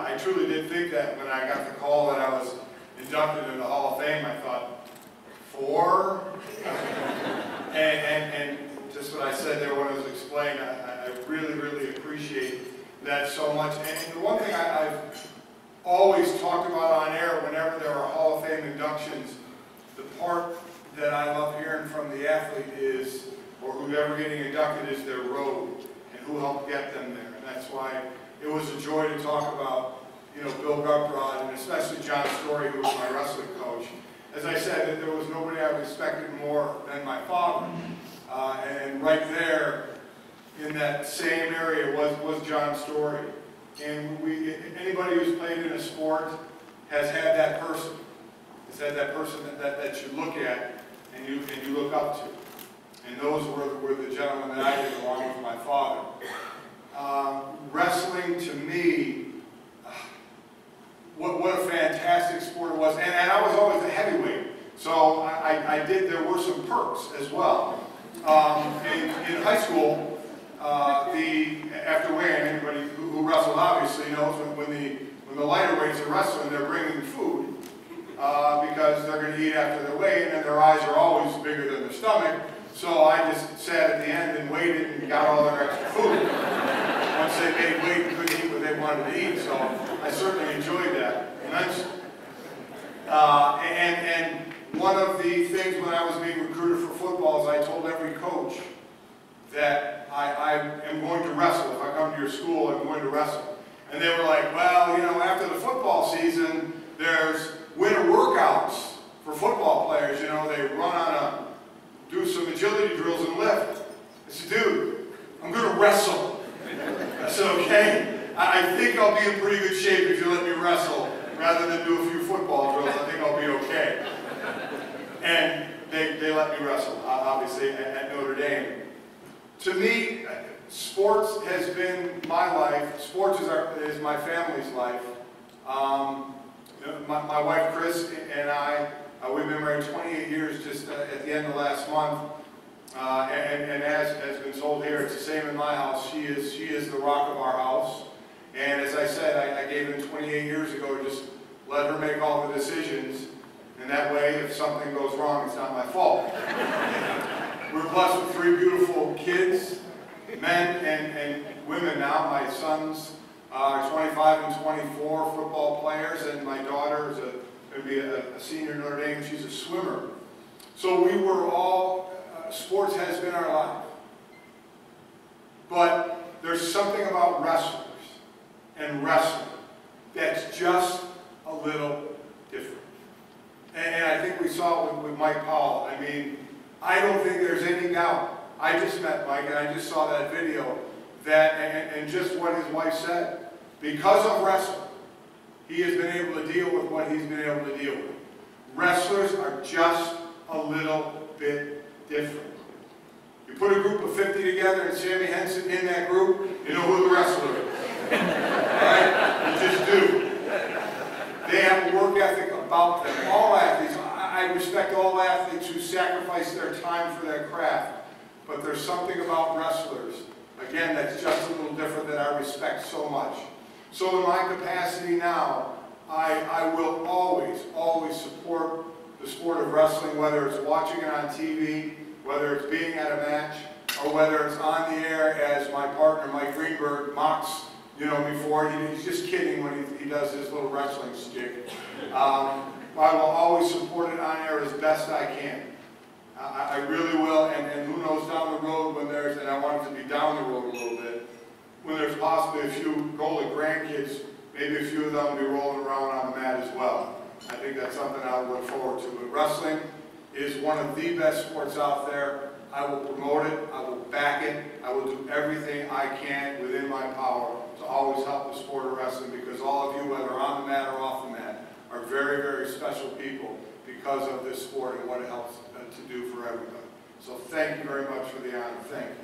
I truly did think that when I got the call that I was inducted into the Hall of Fame. I thought, 4? and just what I said there when it was explained, I really, really appreciate that so much. And the one thing I've always talked about on air whenever there are Hall of Fame inductions, the part that I love hearing from the athlete is, or whoever getting inducted, is their road and who helped get them there. And that's why it was a joy to talk about, you know, Bill Guprod and especially John Story, who was my wrestling coach. As I said, that there was nobody I respected more than my father. And right there in that same area was John Story. And anybody who's played in a sport has had that person. Has had that person that you look at and you look up to. And those were the gentlemen that I did along with my father. Wrestling to me, what a fantastic sport it was. And I was always a heavyweight. So there were some perks as well. In high school, after weighing, anybody who wrestled obviously knows when the lighter weights are wrestling, they're bringing food because they're going to eat after their weight, and their eyes are always bigger than their stomach. So I just sat at the end and waited and got all their extra food. Once they made weight and couldn't eat what they wanted to eat, so I certainly enjoyed that. And one of the things when I was being recruited for football is I told every coach that I am going to wrestle. If I come to your school, I'm going to wrestle. And they were like, well, you know, after the football season, there's winter workouts for football players. You know, they run do some agility drills and lift. I said, dude, I'm going to wrestle. I said, okay, I think I'll be in pretty good shape if you let me wrestle rather than do a few football drills. I think I'll be okay. And they let me wrestle, obviously, at Notre Dame. To me, sports has been my life. Sports is my family's life. My wife, Chris, and I, we've been married 28 years just at the end of last month. And as has been told here, it's the same in my house. She is the rock of our house. And as I said, I gave in 28 years ago, just let her make all the decisions. And that way, if something goes wrong, it's not my fault. We're blessed with 3 beautiful kids, men and women now. My sons are 25 and 24 football players, and my daughter is going to be a senior in Notre Dame. She's a swimmer. So we were all, sports has been our life. But there's something about wrestlers and wrestling that's just a little different. And I think we saw it with Mike Powell. I mean, I don't think there's any doubt. I just met Mike and I just saw that video and just what his wife said. Because of wrestling, he has been able to deal with what he's been able to deal with. Wrestlers are just a little bit different. You put a group of 50 together and Sammy Henson in that group, you know who the wrestler is. Right? You just do. They have a work ethic about them. All athletes, I respect all athletes who sacrifice their time for their craft. But there's something about wrestlers, again, that's just a little different that I respect so much. So in my capacity now, I will always, always support the sport of wrestling, whether it's watching it on TV, whether it's being at a match, or whether it's on the air as my partner, Mike Greenberg, mocks, you know, before. He's just kidding when he does his little wrestling stick. I will always support it on air as best I can. I really will, and who knows down the road when there's, and I want it to be down the road a little bit, when there's possibly a few Golic grandkids, maybe a few of them will be rolling around on the mat as well. I think that's something I look forward to. But wrestling is one of the best sports out there. I will promote it, I will back it, I will do everything I can within my power to always help the sport of wrestling, because all of you, whether on the mat or off the mat, are very, very special people because of this sport and what it helps to do for everybody. So thank you very much for the honor. Thank you.